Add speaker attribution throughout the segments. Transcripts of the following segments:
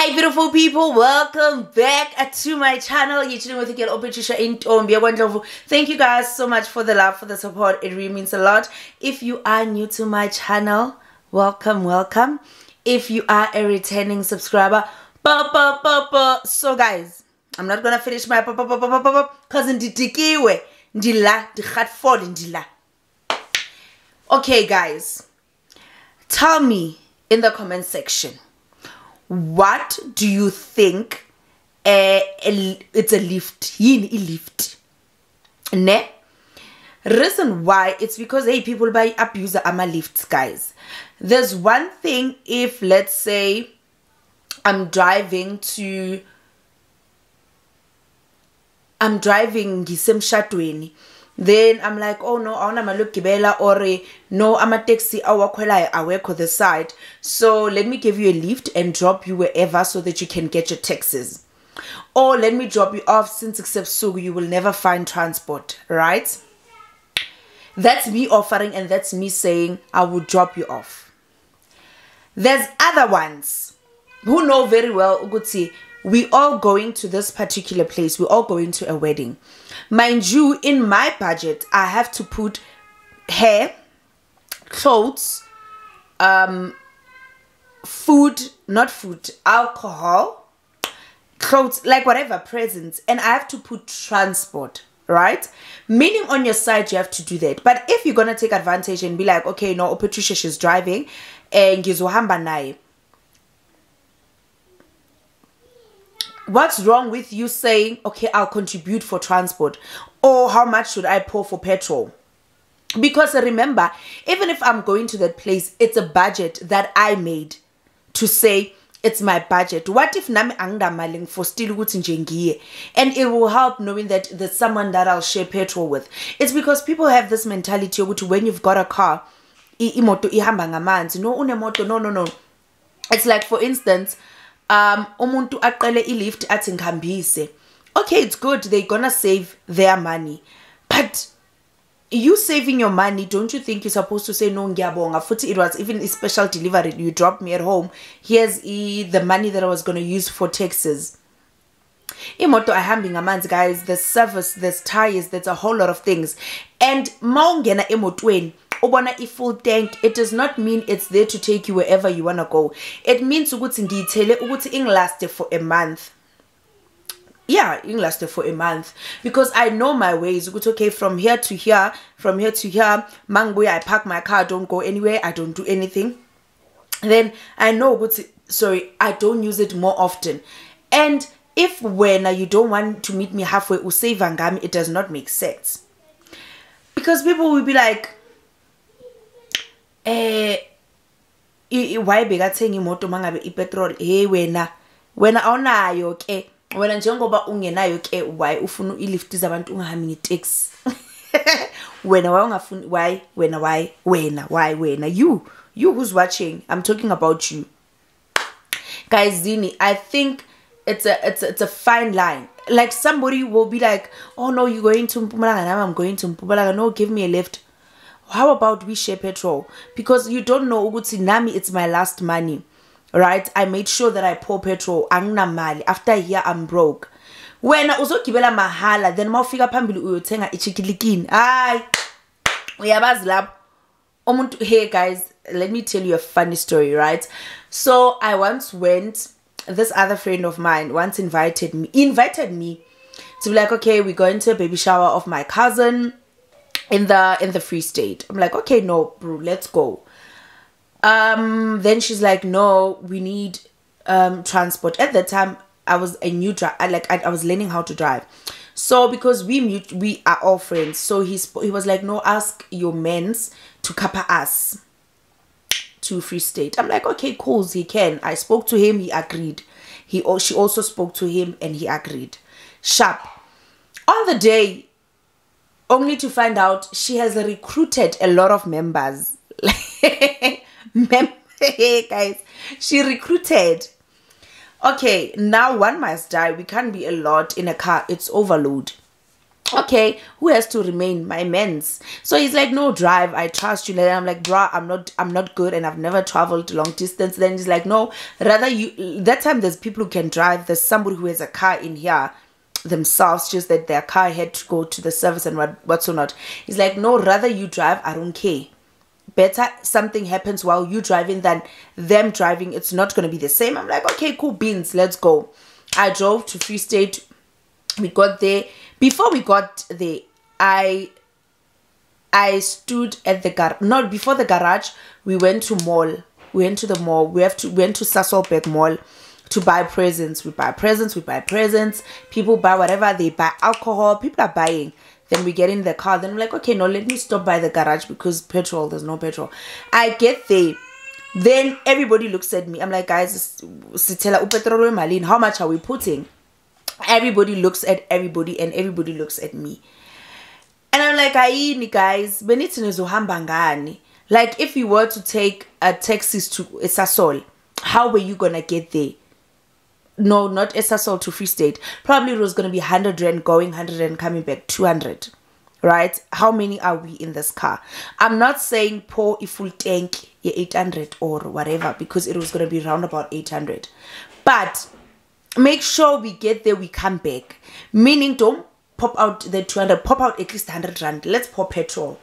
Speaker 1: Hi beautiful people, welcome back to my channel. You're chilling with the girl Patricia in Wonderful. Thank you guys so much for the love, for the support. It really means a lot. If you are new to my channel, welcome. If you are a returning subscriber, so guys, I'm not gonna finish my because okay guys, tell me in the comment section, what do you think it's a lift? Lift. Ne? Reason why, it's because hey, people buy abuse ama lifts, guys. There's one thing if, let's say, I'm driving ngisemshadweni, then I'm like, oh no, I wanna look gibela, or no, I'm a taxi awekho the side, so let me give you a lift and drop you wherever so that you can get your taxis, or let me drop you off since except so you will never find transport, right? That's me offering, and that's me saying I will drop you off. There's other ones who know very well, Uguti, we all going to this particular place, we're all going to a wedding. Mind you, in my budget, I have to put hair, clothes, alcohol, clothes, like whatever, presents, and I have to put transport, right? Meaning on your side, you have to do that. But if you're going to take advantage and be like, okay, no, Patricia, she's driving, and gizohamba nae, what's wrong with you saying, okay, I'll contribute for transport, or how much should I pour for petrol? Because remember, even if I'm going to that place, it's a budget that I made to say it's my budget. What if nami angdamaling for still njengiye, and it will help knowing that there's someone that I'll share petrol with. It's because people have this mentality when you've got a car, imoto ihamba ngamanzi, no unemoto, no. It's like, for instance, umuntu aqale ilift athi ngihambise. Okay, it's good, they're gonna save their money, but you saving your money, don't you think you're supposed to say no ngiyabonga, futhi it was even a special delivery, you dropped me at home, here's the money that I was gonna use for taxes. Imoto ahambi ngamanzi, guys, there's service, there's tires, there's a whole lot of things. And maungena emotweni ubona full tank, it does not mean it's there to take you wherever you want to go. It means ukuthi ngiyithele ukuthi inglaste for a month. Yeah, inglaste for a month, because I know my ways. Okay, from here to here, manguya, I park my car, don't go anywhere, I don't do anything. Then I know, sorry, I don't use it more often. And if when you don't want to meet me halfway, usave ngami, it does not make sense, because people will be like, why bekathenga imoto mangabe ipetrol? Hey wena awunayo ke, wena njengoba ungenayo ke, why ufuna ilift zabantu ungahambi ngetaxi? Wena why ungafuni, why you who's watching, I'm talking about you guys. Zini, I think it's a fine line. Like, somebody will be like, oh no, you're going to Mpumalanga, now I'm going to Mpumalanga, no, give me a lift. How about we share petrol? Because you don't know, ukuthi nami, it's my last money, right? I made sure that I pour petrol. Angna mali. After a year, I'm broke. When uzogibela mahala, then mawufika phambili uyothenga ichikilikini. Ay, uyabazi lapho. Umuntu, hey guys, let me tell you a funny story, right? So I once went, this other friend of mine once invited me to be like, okay, we're going to a baby shower of my cousin in the Free State. I'm like, okay, no bro, let's go. Then she's like, no, we need transport. At that time I was a new I was learning how to drive, so because we are all friends, so he was like, no, ask your mens to kappa us to Free State. I'm like, okay, cool, he can. I spoke to him, he agreed. She also spoke to him and he agreed. Sharp. On the day, only to find out she has recruited a lot of members. Guys, she recruited. Okay, now one must die. We can't be a lot in a car. It's overload. okay, who has to remain? My mens. So he's like, no, drive, I trust you. And I'm like, bruh, I'm not good, and I've never traveled long distance. Then he's like, no, rather you. That time there's people who can drive. There's somebody who has a car in here themselves, just that their car had to go to the service and what's or not. He's like, no, rather you drive, I don't care. Better something happens while you driving than them driving. It's not going to be the same. I'm like, okay, cool beans, let's go. I drove to Free State. We got there. Before we got there, I stood at the garage. Not before the garage, we went to mall. We went to the mall. We went to Sasolburg Mall to buy presents. We buy presents. People buy whatever. They buy alcohol. People are buying. Then we get in the car. Then I'm like, okay, no, let me stop by the garage because there's no petrol. I get there. Then everybody looks at me. I'm like, guys, how much are we putting? Everybody looks at everybody and everybody looks at me. And I'm like, ayini guys, like if you were to take a taxi to Esasol, how were you gonna get there? No, not Esasol to Free State. Probably it was gonna be 100 rand going, 100 rand coming back, 200. Right? How many are we in this car? I'm not saying pour a full tank 800 or whatever, because it was gonna be around about 800. But make sure we get there, we come back. Meaning, don't pop out the 200, pop out at least 100 rand. Let's pour petrol.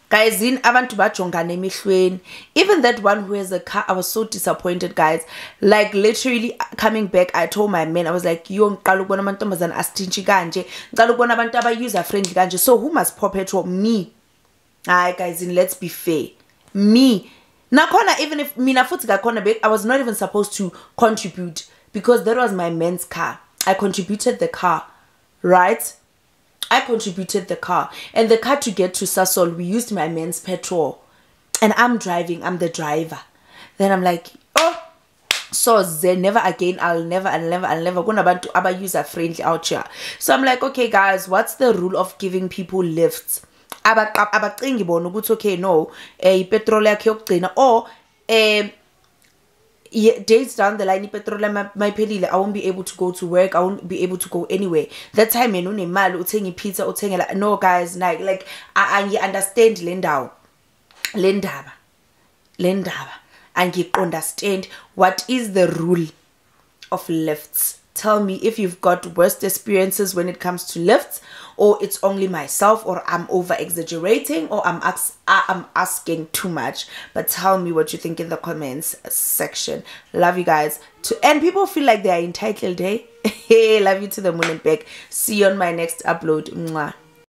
Speaker 1: Guys, in abantu bajongane emehlweni. Even that one who has a car, I was so disappointed, guys. Like literally coming back, I told my man, I was like, yo, ngiqala ukubona amantombazana astinchi kanje, ngiqala ukubona abantu aba-user friendly kanje. So who must pour petrol? Me. Alright, guys, let's be fair. Me. Nakhona, even if mina futhi ngakhona back, I was not even supposed to contribute because that was my man's car. I contributed the car, right? I contributed the car. And the car to get to Sasol, we used my man's petrol. And I'm driving, I'm the driver. Then I'm like, oh, so then never again, I'll never gonna want to user friendly out here. So I'm like, okay guys, what's the rule of giving people lifts? Okay, no, petrol or days down the line, I won't be able to go to work. I won't be able to go anywhere. That time, pizza, no guys, like I understand Lendaba, and you understand what is the rule of lifts. Tell me if you've got worst experiences when it comes to lifts, or it's only myself, or I'm over exaggerating, or I'm asking too much. But tell me what you think in the comments section. Love you guys. And people feel like they are entitled, hey? Hey, love you to the moon and back. See you on my next upload. Mwah.